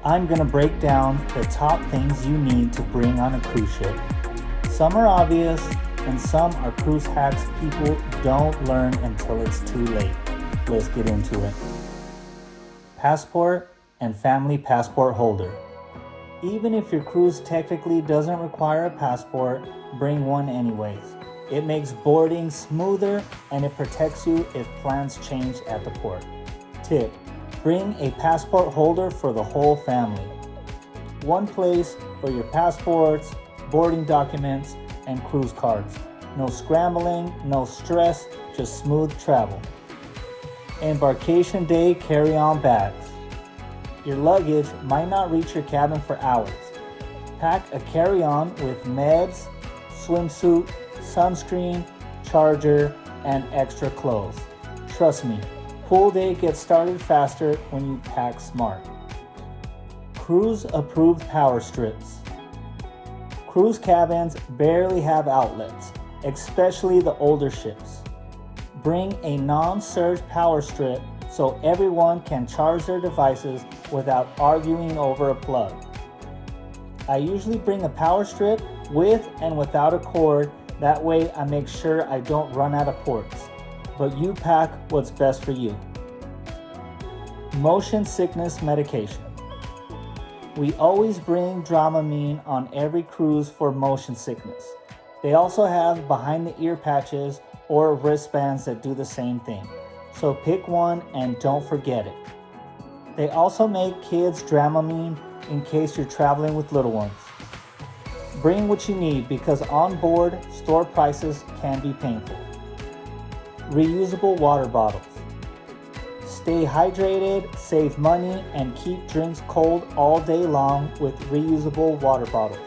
I'm gonna break down the top things you need to bring on a cruise ship. Some are obvious, and some are cruise hacks people don't learn until it's too late. Let's get into it. Passport and family passport holder. Even if your cruise technically doesn't require a passport, bring one anyways. It makes boarding smoother and it protects you if plans change at the port. Tip: bring a passport holder for the whole family. One place for your passports, boarding documents, and cruise cards. No scrambling, no stress, just smooth travel. Embarkation day carry-on bags. Your luggage might not reach your cabin for hours. Pack a carry-on with meds, swimsuit, sunscreen, charger, and extra clothes. Trust me, pool day gets started faster when you pack smart. Cruise approved power strips. Cruise cabins barely have outlets, especially the older ships. Bring a non-surge power strip so everyone can charge their devices without arguing over a plug. I usually bring a power strip with and without a cord, that way I make sure I don't run out of ports. But you pack what's best for you. Motion sickness medication. We always bring Dramamine on every cruise for motion sickness. They also have behind the ear patches or wristbands that do the same thing. So pick one and don't forget it. They also make kids Dramamine in case you're traveling with little ones. Bring what you need because on board, store prices can be painful. Reusable water bottles. Stay hydrated, save money, and keep drinks cold all day long with reusable water bottles.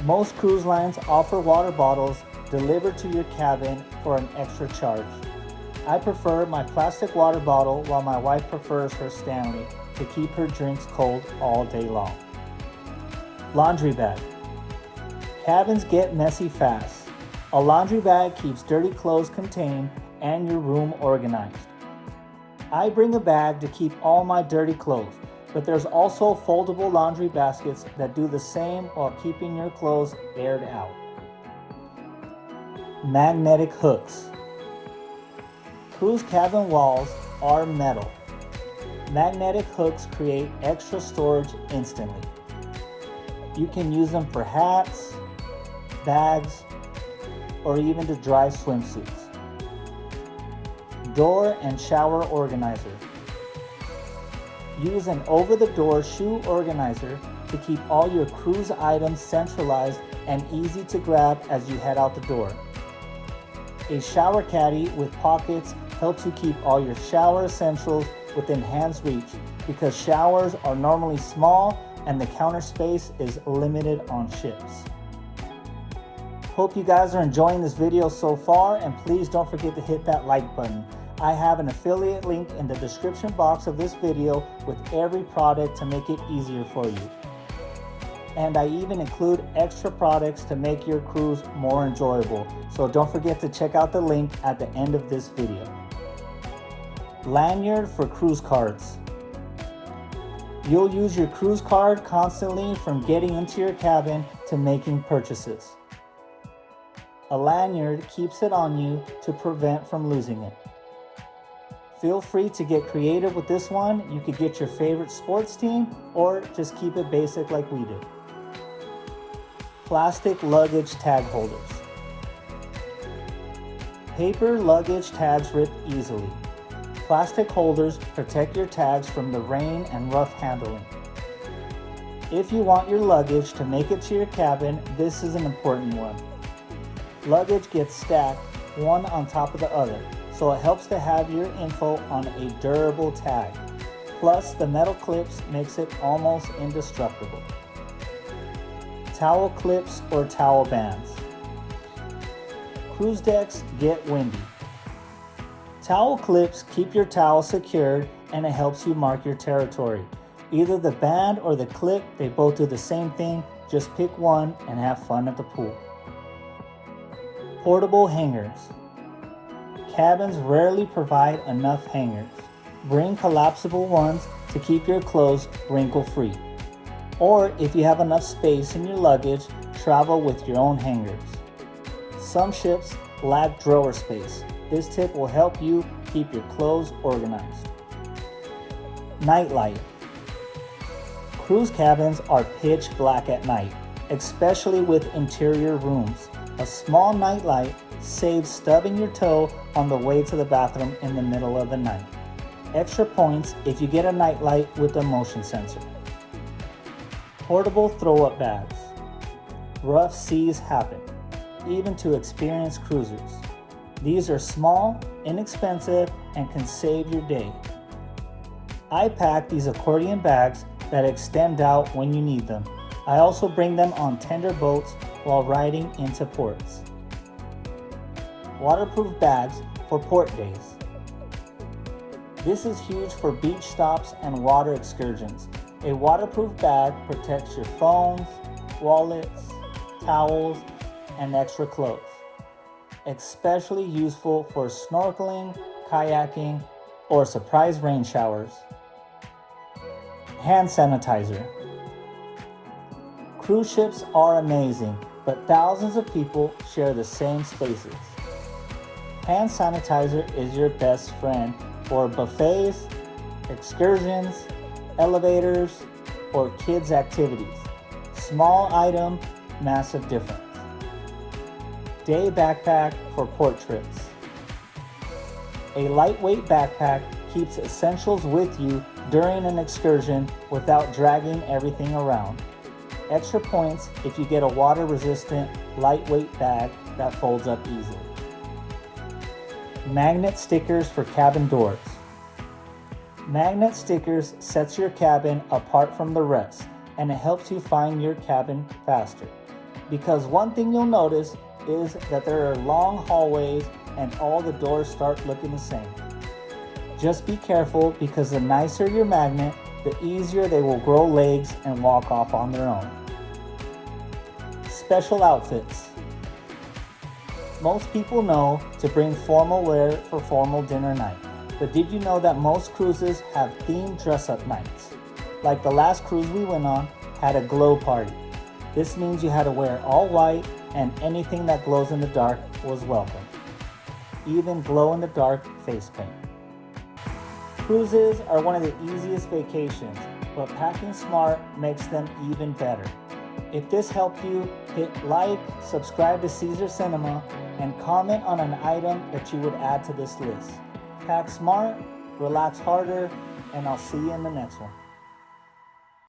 Most cruise lines offer water bottles delivered to your cabin for an extra charge. I prefer my plastic water bottle while my wife prefers her Stanley to keep her drinks cold all day long. Laundry bag. Cabins get messy fast. A laundry bag keeps dirty clothes contained and your room organized. I bring a bag to keep all my dirty clothes, but there's also foldable laundry baskets that do the same while keeping your clothes aired out. Magnetic hooks. Cruise cabin walls are metal. Magnetic hooks create extra storage instantly. You can use them for hats, bags, or even to dry swimsuits. Door and shower organizer. Use an over-the-door shoe organizer to keep all your cruise items centralized and easy to grab as you head out the door. A shower caddy with pockets helps you keep all your shower essentials within hand's reach because showers are normally small and the counter space is limited on ships. Hope you guys are enjoying this video so far, and please don't forget to hit that like button. I have an affiliate link in the description box of this video with every product to make it easier for you. And I even include extra products to make your cruise more enjoyable. So don't forget to check out the link at the end of this video. Lanyard for cruise cards. You'll use your cruise card constantly from getting into your cabin to making purchases. A lanyard keeps it on you to prevent from losing it. Feel free to get creative with this one. You could get your favorite sports team or just keep it basic like we do. Plastic luggage tag holders. Paper luggage tags rip easily. Plastic holders protect your tags from the rain and rough handling. If you want your luggage to make it to your cabin, this is an important one. Luggage gets stacked one on top of the other, so it helps to have your info on a durable tag. Plus, the metal clips makes it almost indestructible. Towel clips or towel bands. Cruise decks get windy. Towel clips keep your towel secured and it helps you mark your territory. Either the band or the clip, they both do the same thing. Just pick one and have fun at the pool. Portable hangers. Cabins rarely provide enough hangers. Bring collapsible ones to keep your clothes wrinkle-free. Or if you have enough space in your luggage, travel with your own hangers. Some ships lack drawer space. This tip will help you keep your clothes organized. Nightlight. Cruise cabins are pitch black at night, especially with interior rooms. A small nightlight saves stubbing your toe on the way to the bathroom in the middle of the night. Extra points if you get a nightlight with a motion sensor. Portable throw-up bags. Rough seas happen, even to experienced cruisers. These are small, inexpensive, and can save your day. I pack these accordion bags that extend out when you need them. I also bring them on tender boats while riding into ports. Waterproof bags for port days. This is huge for beach stops and water excursions. A waterproof bag protects your phones, wallets, towels, and extra clothes. Especially useful for snorkeling, kayaking, or surprise rain showers. Hand sanitizer. Cruise ships are amazing, but thousands of people share the same spaces. Hand sanitizer is your best friend for buffets, excursions, elevators, or kids' activities. Small item, massive difference. Day backpack for port trips. A lightweight backpack keeps essentials with you during an excursion without dragging everything around. Extra points if you get a water-resistant, lightweight bag that folds up easily. Magnet stickers for cabin doors. Magnet stickers sets your cabin apart from the rest, and it helps you find your cabin faster. Because one thing you'll notice is that there are long hallways and all the doors start looking the same. Just be careful, because the nicer your magnet, the easier they will grow legs and walk off on their own. Special outfits. Most people know to bring formal wear for formal dinner night, but did you know that most cruises have themed dress-up nights? Like the last cruise we went on had a glow party. This means you had to wear all white, and anything that glows in the dark was welcome. Even glow-in-the-dark face paint. Cruises are one of the easiest vacations, but packing smart makes them even better. If this helped you, hit like, subscribe to CaesarCinema, and comment on an item that you would add to this list. Pack smart, relax harder, and I'll see you in the next one.